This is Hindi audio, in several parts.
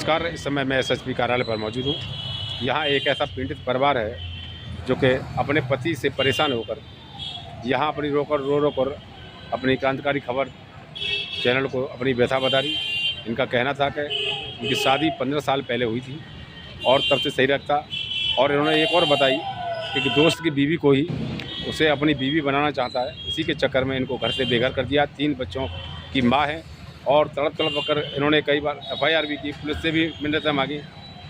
नमस्कार। इस समय मैं एसएसपी कार्यालय पर मौजूद हूँ। यहाँ एक ऐसा पीड़ित परिवार है जो कि अपने पति से परेशान होकर यहाँ अपनी रो रो कर अपनी क्रांतिकारी खबर चैनल को अपनी व्यथा बता रही। इनका कहना था कि इनकी शादी 15 साल पहले हुई थी और तब से सही रखता। और इन्होंने एक और बताई कि दोस्त की बीवी को ही उसे अपनी बीवी बनाना चाहता है। इसी के चक्कर में इनको घर से बेघर कर दिया। 3 बच्चों की माँ है और तड़प कर इन्होंने कई बार FIR भी की, पुलिस से भी मिन्नतें मांगी,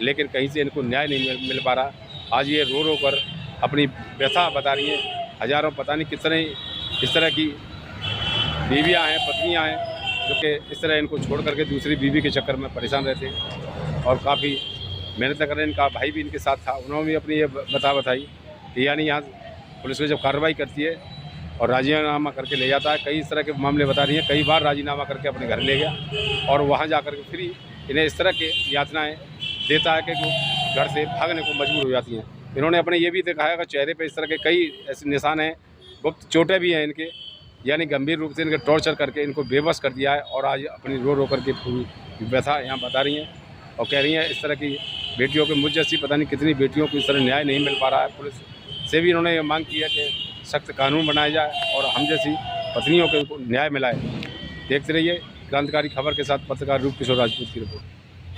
लेकिन कहीं से इनको न्याय नहीं मिल पा रहा। आज ये रो कर अपनी व्यथा बता रही हैं। हज़ारों पता नहीं कितने इस तरह की बीवियाँ हैं, पत्नियाँ हैं जो कि इस तरह इनको छोड़ करके दूसरी बीवी के चक्कर में परेशान रहते हैं और काफ़ी मेहनत कर रहे हैं। इनका भाई भी इनके साथ था, उन्होंने भी अपनी ये बताई कि यानी यहाँ पुलिस में जब कार्रवाई करती है और राजीनामा करके ले जाता है। कई इस तरह के मामले बता रही हैं। कई बार राजीनामा करके अपने घर ले गया और वहाँ जाकर के फिर इन्हें इस तरह के यातनाएं देता है कि वो घर से भागने को मजबूर हो जाती हैं। इन्होंने अपने ये भी दिखाया कि चेहरे पे इस तरह के कई ऐसे निशान हैं, गुप्त चोटें भी हैं इनके, यानी गंभीर रूप से इनके टॉर्चर करके इनको बेबस कर दिया है। और आज अपनी रो करके पूरी व्यथा यहाँ बता रही हैं और कह रही हैं इस तरह की बेटियों के, मुझ जैसी पता नहीं कितनी बेटियों को इस तरह न्याय नहीं मिल पा रहा है। पुलिस से भी इन्होंने ये मांग की है कि सख्त कानून बनाया जाए और हम जैसी पत्नियों को न्याय मिलाए। देखते रहिए क्रांतिकारी खबर के साथ पत्रकार रूपकिशोर राजपूत की रिपोर्ट।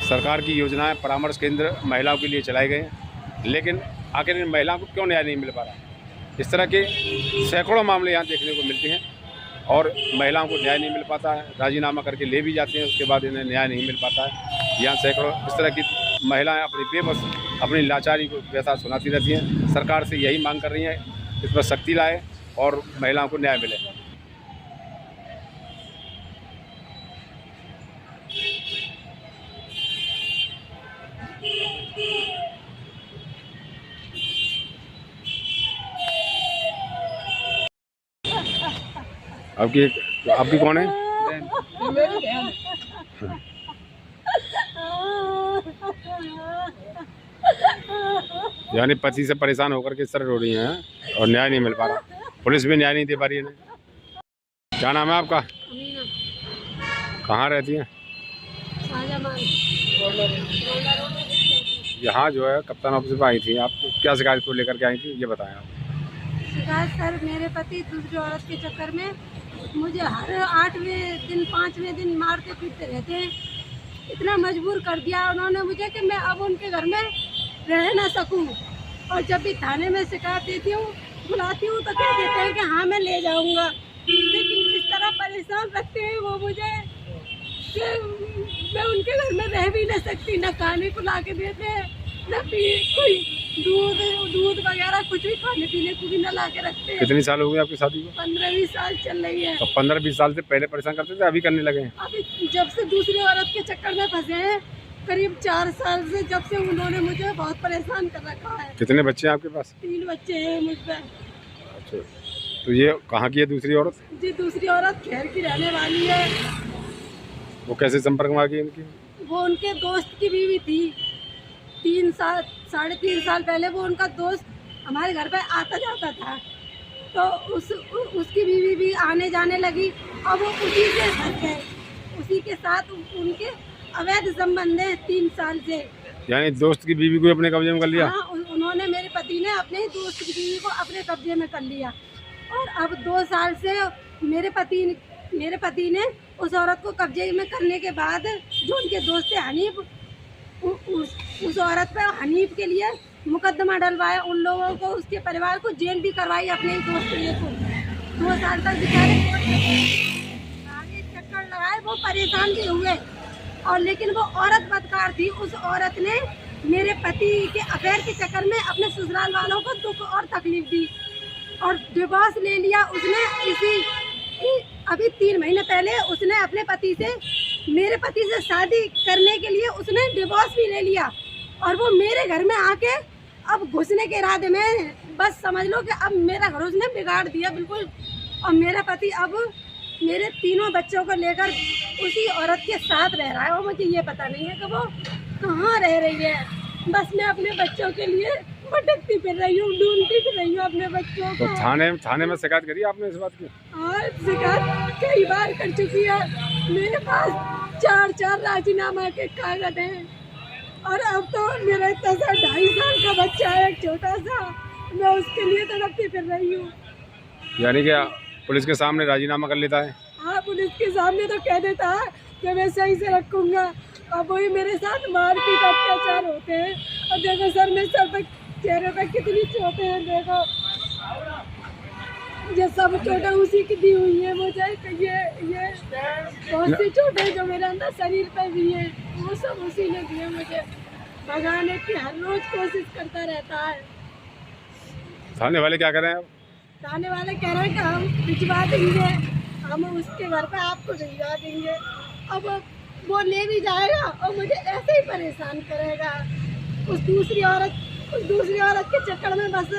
सरकार की योजनाएं, परामर्श केंद्र महिलाओं के लिए चलाए गए हैं, लेकिन आखिर इन महिलाओं को क्यों न्याय नहीं मिल पा रहा? इस तरह के सैकड़ों मामले यहाँ देखने को मिलते हैं और महिलाओं को न्याय नहीं मिल पाता है। राजीनामा करके ले भी जाते हैं, उसके बाद इन्हें न्याय नहीं मिल पाता है। यहाँ सैकड़ों इस तरह की महिलाएं अपनी बेबस अपनी लाचारी को व्यथा सुनाती रहती हैं। सरकार से यही मांग कर रही हैं, इस पर सख्ती लाए और महिलाओं को न्याय मिले। आपकी कौन है? यानी पति से परेशान होकर के इस तरह रो रही हैं और न्याय नहीं मिल पा रहा। पुलिस भी न्याय नहीं दे पा रही है इन्हें। क्या नाम है आपका? कहाँ रहती हैं? यहाँ जो है कप्तान ऑफिस में आई थी, आप क्या शिकायत को लेकर के आई थी, ये बताएं आप। शिकायत सर, मेरे पति दूसरी औरत के चक्कर में मुझे हर 8वें दिन 5वें दिन मारते पीटते रहते हैं। इतना मजबूर कर दिया उन्होंने मुझे कि मैं अब उनके घर में रह ना सकूं। और जब भी थाने में शिकायत देती हूँ, बुलाती हूँ, तो कह देते हैं कि हाँ मैं ले जाऊंगा। लेकिन इस तरह परेशान रखते हैं वो मुझे कि मैं उनके घर में रह भी नहीं सकती। न खाने को ला के देते हैं, न कोई दूध वगैरह कुछ भी खाने पीने को भी न ला के रखते हैं। कितनी साल हो गई आपकी शादी को? 15-20 साल चल रही है। तो 15-20 साल से पहले परेशान करते थे, अभी करने लगे हैं? अभी जब से दूसरी औरत के चक्कर में फंसे हैं, करीब 4 साल से, जब से उन्होंने मुझे बहुत परेशान कर रखा है। कितने बच्चे हैं आपके पास? 3 बच्चे हैं मुझ पर। अच्छा, तो ये कहाँ की है दूसरी औरत? जी, दूसरी औरत खैर की रहने वाली है। वो कैसे संपर्क में आ गई इनकी? वो उनके दोस्त की बीवी थी। 3-3.5 साल पहले वो उनका दोस्त हमारे घर पे आता जाता था, तो उसकी बीवी भी आने जाने लगी और वो उसी से फंस गए। उसी के साथ उनके अवैध संबंध है 3 साल से। यानी दोस्त की बीवी को अपने कब्जे में कर लिया? हाँ, उन्होंने, मेरे पति ने अपने ही दोस्त की बीवी को अपने कब्जे में कर लिया। और अब 2 साल से मेरे पति ने उस औरत को कब्जे में करने के बाद, जो उनके दोस्त थे हनीफ, उस औरत पर हनीफ के लिए मुकदमा डलवाया। उन लोगों को, उसके परिवार को जेल भी करवाई अपने ही दोस्त को। 2 साल तक बेचारे आगे चक्कर लगाए, वो परेशान भी हुए। और लेकिन वो औरत बदकार थी। उस औरत ने मेरे पति के अफेयर के चक्कर में अपने ससुराल वालों को दुख और तकलीफ दी और डिवोर्स ले लिया उसने। अभी 3 महीने पहले उसने अपने पति से, मेरे पति से शादी करने के लिए उसने डिवोर्स भी ले लिया। और वो मेरे घर में आके अब घुसने के इरादे में, बस समझ लो कि अब मेरा घर उसने बिगाड़ दिया बिल्कुल। और मेरा पति अब मेरे 3 बच्चों को लेकर उसी औरत के साथ रह रहा है। और मुझे ये पता नहीं है कि वो कहाँ रह रही है। बस मैं अपने बच्चों के लिए भटकती फिर रही हूँ, ढूंढती फिर रही हूँ अपने बच्चों को। तो थाने में शिकायत करी आपने इस बात की? हाँ, शिकायत कई बार कर चुकी है। मेरे पास 4 राजीनामा के कागज हैं। और अब तो मेरा इतना सा 2.5 साल का बच्चा है, एक छोटा सा, मैं उसके लिए तड़पती फिर रही हूँ। यानी कि पुलिस के सामने राजीनामा कर लेता है। हाँ, पुलिस के सामने तो कह देता है कि मैं सही से रखूँगा। अब वही मेरे साथ मारपीट अत्याचार होते हैं। और देखो सर, मेरे सर पे चेहरे पे कितनी चोटें हैं, देखो ये सब चोटें उसी की दी हुई है मुझे। ये बहुत सी चोटें जो मेरे अंदर शरीर पे भी है, वो सब उसी ने दिए मुझे। भगाने की हर रोज कोशिश करता रहता है। थाने वाले क्या करें अब? थाने वाले कह रहे हैं कि हम भिजवा देंगे, हम उसके घर पे आपको भिजवा देंगे। अब वो ले भी जाएगा और मुझे ऐसे ही परेशान करेगा। उस दूसरी औरत के चक्कर में बस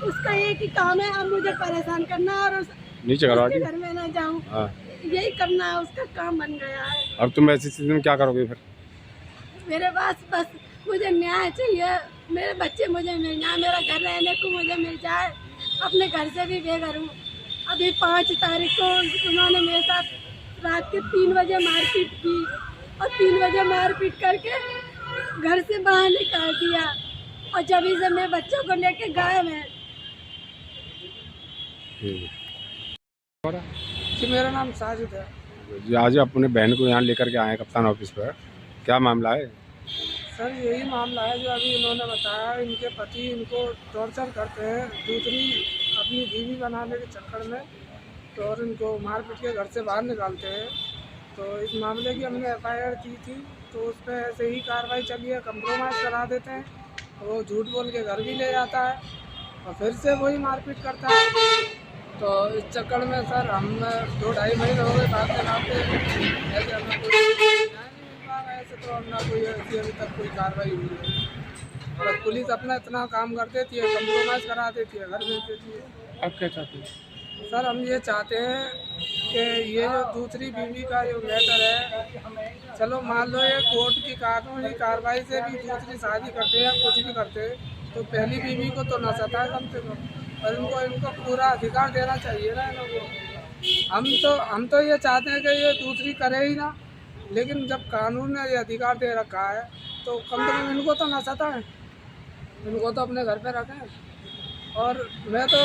उसका एक ही काम है, अब मुझे परेशान करना और नीचे करवा उसके दी। घर में ना जाऊं, हाँ। यही करना है, उसका काम बन गया है। अब तुम ऐसी स्थिति में क्या करोगे फिर? मेरे पास बस मुझे न्याय चाहिए, मेरे बच्चे मुझे मिल जाए, मेरा घर रहने को मुझे मिल जाए, अपने घर से भी बेघर हूँ। अभी 5 तारीख को उन्होंने मेरे साथ रात के 3 बजे मारपीट की और 3 बजे मारपीट करके घर से बाहर निकाल दिया और जब से मेरे बच्चों को लेके गायब है। जी मेरा नाम साजिद है। जी, आज अपने बहन को यहाँ लेकर के आए हैं कप्तान ऑफिस पर, क्या मामला है? सर यही मामला है जो अभी इन्होंने बताया। इनके पति इनको टॉर्चर करते हैं दूसरी अपनी बीवी बनाने के चक्कर में, तो और इनको मार पीट के घर से बाहर निकालते हैं। तो इस मामले की हमने FIR की थी, तो उस पर ऐसे ही कार्रवाई चली है, कंप्रोमाइज़ करा देते हैं। वो झूठ बोल के घर भी ले जाता है और फिर से वही मारपीट करता है। तो इस चक्कर में सर हम 2-2.5 महीने हो गए भागते भागते, ऐसे हमें कोई न्याय नहीं मिल पा रहा है। ऐसे तो हम ना कोई ऐसी अभी तक कोई कार्रवाई हुई है। और पुलिस अपना इतना काम कर देती है, कंप्रोमाइज़ करा देती है, घर भेज देती है। अब क्या चाहते हैं? सर हम ये चाहते हैं कि ये जो दूसरी बीवी का जो मैटर है, चलो मान लो ये कोर्ट की कानूनी कार्रवाई से भी दूसरी शादी करते हैं या कुछ भी करते हैं, तो पहली बीवी को तो न सताए कम से कम, और इनको पूरा अधिकार देना चाहिए ना इन लोगों को। हम तो ये चाहते हैं कि ये दूसरी करे ही ना, लेकिन जब कानून ने ये अधिकार दे रखा है तो कम से कम इनको तो न सताएं, इनको तो अपने घर पे रखें। और मैं तो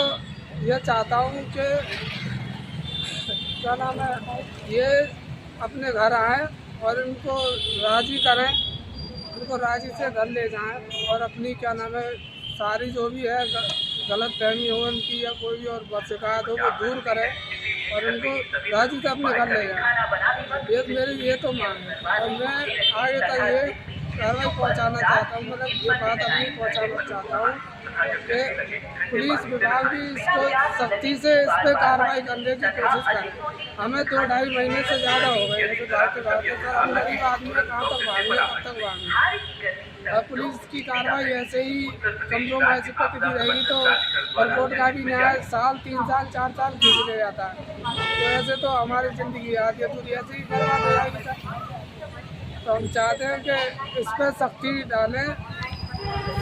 ये चाहता हूँ कि क्या नाम है, ये अपने घर आए और इनको राज़ी करें, इनको राज़ी से घर ले जाएं और अपनी क्या नाम है सारी जो भी है गलत फहमी हो उनकी या कोई भी और शिकायत हो वो दूर करें और इनको राज़ी से अपने घर ले जाएं। ये मेरी ये तो मांग है और मैं आगे तक ये कार्रवाई पहुँचाना चाहता हूँ, मतलब ये बात अपनी पहुँचाना चाहता हूँ कि पुलिस विभाग भी इसको सख्ती से इस पर कार्रवाई करने की कोशिश करे। हमें 2-2.5 महीने से ज़्यादा हो गए ऐसे भागते भागते। सर हम गरीब आदमी है, कहाँ तक भागें, कब तक भागें। और पुलिस की कार्रवाई ऐसे ही कंप्रोमाइज पर टिकी रहेगी तो और कोर्ट का भी न्याय 1 साल 3 साल 4 साल खींच ले जाता है। तो ऐसे तो हमारी ज़िंदगी आती है पूरी ऐसे ही बर्बाद हो जाएगी सर। तो हम चाहते हैं कि इस पर सख्ती डालें।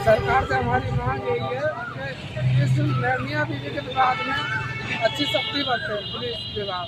सरकार से हमारी मांग यही है कि इस मियां बीवी के विवाद में अच्छी सख्ती बरते पुलिस विभाग।